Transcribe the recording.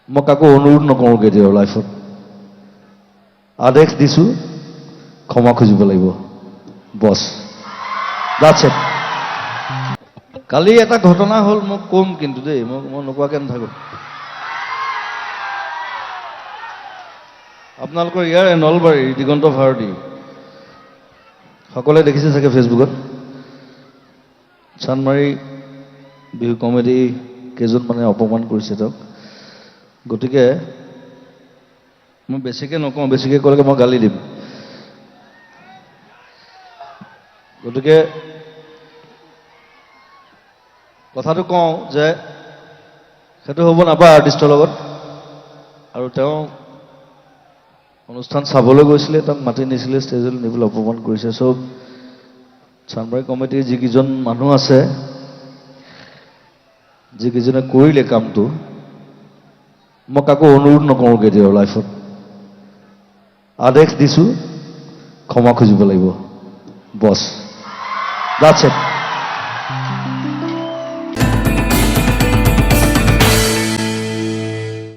মই কাকো অনুৰোধ নকৰোঁ কেতিয়াও লাইফত আদেশ দিছোঁ ক্ষমা খুজিব লাগিব বছ দ্যাটছ ইট কালি এটা ঘটনা হ'ল মই ক'ম কিন্তু দেই মই নোকোৱাকৈ নাথাকোঁ আপোনালোকৰ ইয়াৰ নলবাৰী দিগন্ত ভাৰতী সকলোৱে দেখিছে চাগে ফেচবুকত চানমাৰী বিহু কমেডি কেইজনমানে অপমান কৰিছে তেওঁক গতিকে মই বেছিকৈ নকওঁ বেছিকৈ ক'লে মই গালি দিম গতিকে কথাটো কওঁ যে সেইটো হ'ব নাপায় আৰ্টিষ্টৰ লগত আৰু তেওঁ অনুষ্ঠান চাবলৈ গৈছিলে তাক মাতি নিছিলে ষ্টেজলৈ নিবলৈ অপমান কৰিছে চব চানমাৰী কমিটিৰ যিকেইজন মানুহ আছে যিকেইজনে কৰিলে কামটো মই কাকো অনুৰোধ নকৰোঁ কেতিয়াও লাইফত আদেশ দিছোঁ ক্ষমা খুজিব লাগিব বছ দ্যাটছ ইট